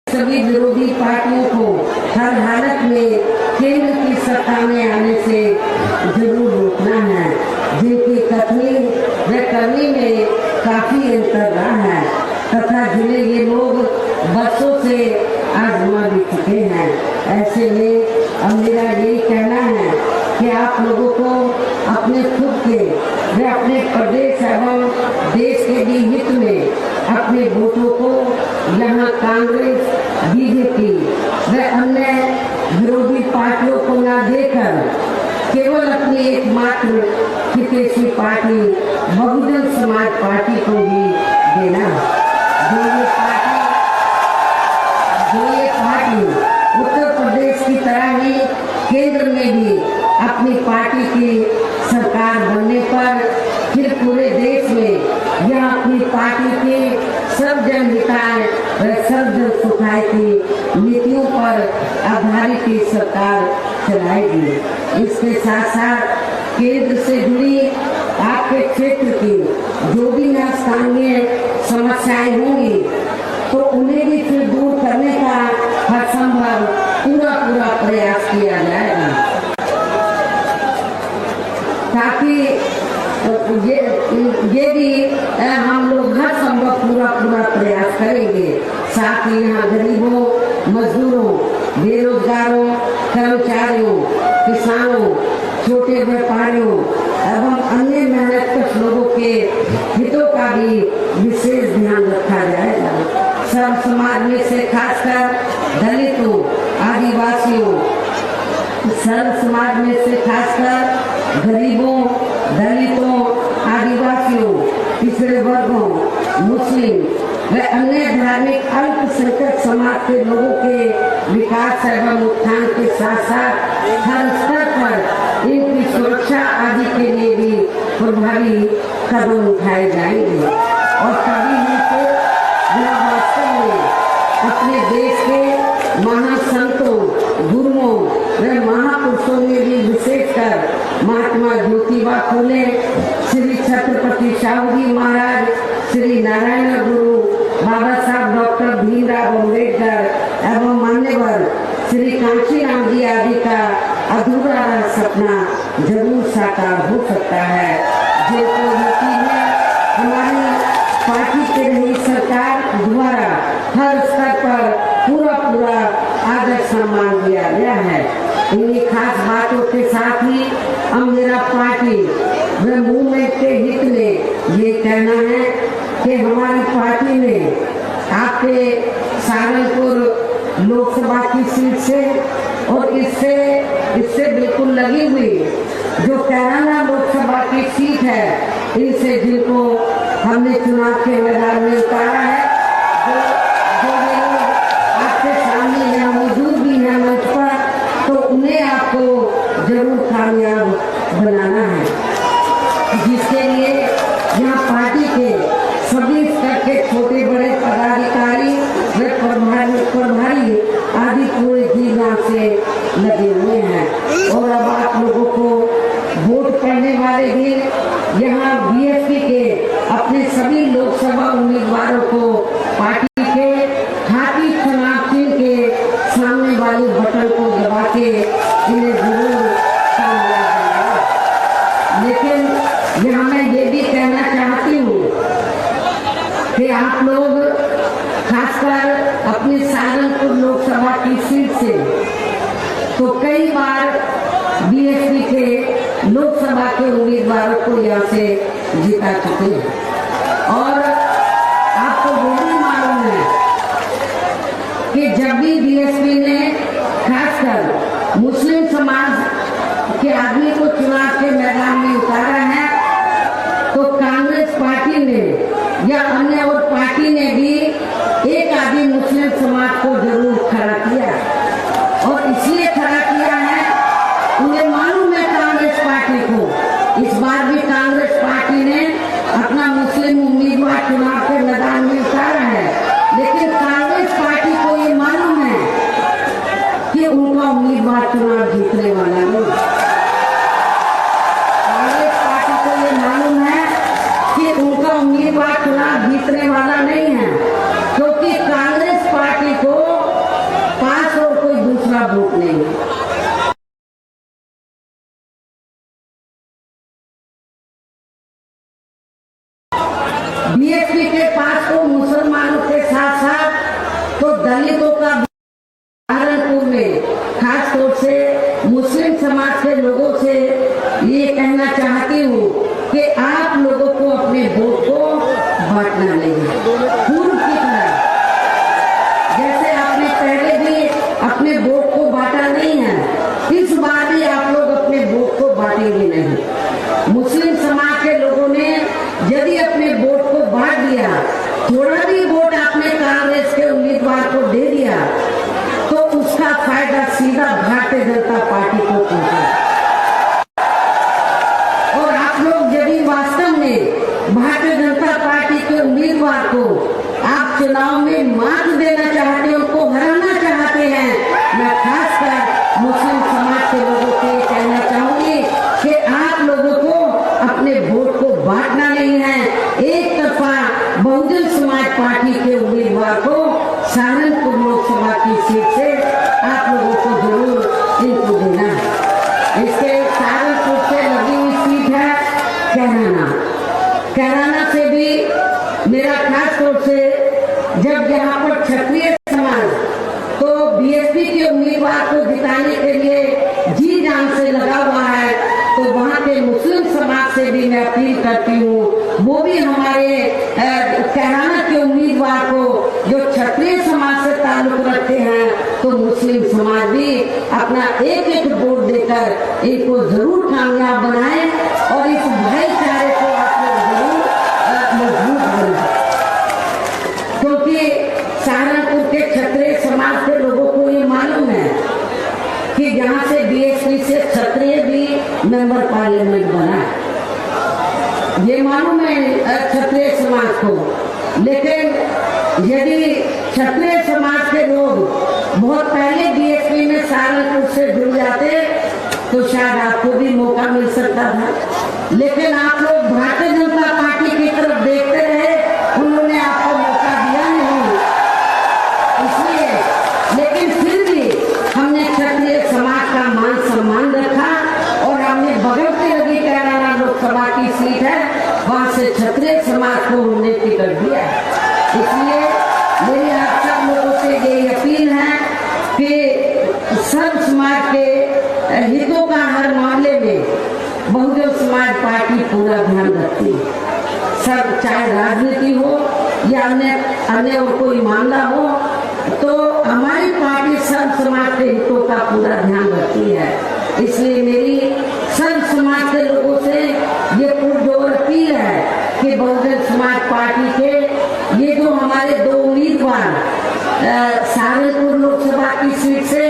सभी विरोधी पार्टियों को हर हालत में केंद्र की सत्ता में आने से जरूर रोकना है, जिनकी कथनी व करनी में काफी अंतर रहा है तथा जिन्हें ये लोग बरसों से आजमा भी चुके हैं। ऐसे में अब मेरा यही कहना है कि आप लोगों को अपने खुद के व अपने प्रदेश एवं देश के भी हित में अपने वोटों को यहाँ कांग्रेस, बीजेपी व अन्य विरोधी पार्टियों को न देकर केवल अपनी एकमात्र हितैषी पार्टी बहुजन समाज पार्टी को ही देना। जो ये पार्टी उत्तर प्रदेश की तरह ही केंद्र में भी अपनी पार्टी की सरकार बनने पर फिर पूरे देश में यह अपनी पार्टी की सर्वजन हिताय व सर्वजन सुखाय की नीतियों पर आधारित की सरकार चलाएगी। इसके साथ साथ केंद्र से जुड़ी आपके क्षेत्र की जो भी स्थानीय समस्याएं होंगी तो उन्हें भी फिर दूर करने का हर संभव पूरा प्रयास किया जाएगा, ताकि ये भी हम लोग हर संभव पूरा प्रयास करेंगे। साथ ही यहाँ गरीबों, मजदूरों, बेरोजगारों, कर्मचारियों, किसानों, छोटे व्यापारियों एवं अन्य मेहनतकश लोगों के हितों का भी विशेष ध्यान रखा जाएगा। सब समाज में से खासकर दलितों, आदिवासियों, सर्व समाज में से खासकर गरीबों, दलितों, आदिवासियों, पिछड़े वर्गों, मुस्लिम व अन्य धार्मिक अल्पसंख्यक समाज के लोगों के विकास एवं उत्थान के साथ साथ हर स्तर पर इनकी सुरक्षा आदि के लिए भी प्रभावी कदम उठाए जाएंगे और तभी इनसे वास्तव में अपने देश के महासंतों, गुरुओं व महापुरुषों में भी विशेषकर महात्मा ज्योतिबा फुले, श्री छत्रपति शाहू जी महाराज, श्री नारायण गुरु, बाबा साहब डॉक्टर भीमराव अम्बेडकर एवं मान्यवर श्री कांशीराम जी आदि का अधूरा सपना जरूर साकार हो सकता है। जिनको यकीन है हमारी पार्टी के रही सरकार द्वारा हर स्तर पर पूरा आदर सम्मान दिया गया है। इन्हीं खास बातों के साथ ही अब मेरा पार्टी व मूवमेंट के हित में ये कहना है कि हमारी पार्टी ने आपके सहारनपुर लोकसभा की सीट से और इससे बिल्कुल लगी हुई जो कैराना लोकसभा की सीट है, इनसे जिनको हमने चुनाव के मैदान में उतारा है, जो लोग आपके सामने यहाँ मौजूद भी है मंच पर, तो उन्हें आपको जरूर कामयाब बनाना है, जिसके लिए यहाँ पार्टी के सभी स्तर के छोटे बड़े पदाधिकारी व प्रभारी आदि पूरे जिला से लगे हुए हैं। और अब आप लोगों को वोट करने वाले भी यहाँ बीएसपी के अपने सभी लोकसभा उम्मीदवारों को पार्टी के हाथी चुनाव चिन्ह के सामने वाले बटन को दबा के इन्हें जरूर कामयाब बनाना। लेकिन यहाँ मैं ये भी कहना चाहती हूँ कि आप लोग खासकर अपनी सहारनपुर लोकसभा की सीट से तो कई बार बीएसपी के लोकसभा के उम्मीदवारों को यहाँ से जीता चुके हैं और आपको वो भी मालूम है कि जब भी बीएसपी ने खासकर मुस्लिम समाज के आदमी को चुनाव के मैदान में उतारा है तो कांग्रेस पार्टी ने या अन्य और पार्टी ने भी एक आदि मुस्लिम समाज को जरूर खड़ा किया और इसलिए खड़ा किया है, उन्हें मालूम है कांग्रेस पार्टी को इस बार भी कांग्रेस पार्टी ने अपना मुस्लिम उम्मीदवार चुनाव के मैदान में उतारा है, लेकिन कांग्रेस पार्टी को ये मालूम है कि उनका उम्मीदवार चुनाव जीतने वाला नहीं। कांग्रेस पार्टी को ये मालूम है कि उनका उम्मीदवार चुनाव जीतने वाला नहीं है, क्योंकि कांग्रेस पार्टी को बीएसपी के पास तो मुसलमानों के साथ साथ तो दलितों का सहारनपुर में खास तौर से मुस्लिम समाज के लोगों से ये कहना चाहती हूँ कि आप लोगों को अपने वोट को बांटना नहीं है। पूर्व की तरह जैसे आपने पहले भी अपने वोट को बांटा नहीं है, इस बार भी आप लोग अपने वोट को बांटेंगे नहीं। मुस्लिम समाज के लोगों ने यदि अपने वोट को बांट दिया, थोड़ा भी वोट आपने कांग्रेस के उम्मीदवार को दे दिया, तो उसका फायदा सीधा भारतीय जनता पार्टी को पहुंचा। और आप लोग यदि वास्तव में भारतीय जनता पार्टी के उम्मीदवार को आप चुनाव में मात देना चाहते हैं, उनको हराना चाहते हैं, मैं खासकर मुस्लिम समाज के लोगों से कहना चाहूंगी कि आप लोगों को अपने वोट को बांटना नहीं है। एक तरफा बहुजन समाज पार्टी के उम्मीदवार को सहारनपुर लोकसभा की सीट से आप लोगों को जरूर इनको देना है। इसके सहारनपुर से लगी हुई सीट है कैराना। कैराना से भी मेरा खास तौर से जब यहाँ पर क्षत्रिय समाज तो बीएसपी के उम्मीदवार को जिताने के लिए जी जान से लगा हुआ है, तो वहाँ के मुस्लिम समाज से भी मैं अपील करती हूँ, वो भी हमारे कैराना के उम्मीदवार को जो क्षत्रिय समाज से ताल्लुक रखते हैं, तो मुस्लिम समाज भी अपना एक एक वोट देकर इनको जरूर कामयाब बनाए और इस भाईचारे को आप लोग जरूर मजबूत बनाए। क्योंकि सहारनपुर के क्षत्रिय समाज के लोगों को ये मालूम है कि यहाँ से बीएसपी से क्षत्रिय भी मेंबर पार्लियामेंट बना, ये मालूम है क्षत्रिय समाज को। लेकिन यदि क्षत्रिय समाज के लोग बहुत पहले बीएसपी में सहारनपुर से जुड़ जाते तो शायद आपको भी मौका मिल सकता था। लेकिन आप लोग भारतीय जनता पार्टी की तरफ देखते रहे, उन्होंने आपको मौका दिया नहीं। इसलिए लेकिन फिर भी हमने क्षत्रिय समाज का मान सम्मान रखा और हमने बगल से लगी कैराना लोकसभा की सीट है, वहां से क्षत्रिय समाज को हमने टिकट दिया। इसलिए मेरी आप सब लोगों से यही अपील है कि सब समाज के हितों का हर मामले में बहुजन समाज पार्टी पूरा ध्यान रखती है। सब चाहे राजनीति हो या अन्य और कोई मामला हो, तो हमारी पार्टी सब समाज के हितों का पूरा ध्यान रखती है। इसलिए मेरी सब समाज के लोगों से ये पुरजोर अपील है कि बहुजन समाज पार्टी के ये जो हमारे दो उम्मीदवार सहारनपुर लोकसभा की सीट से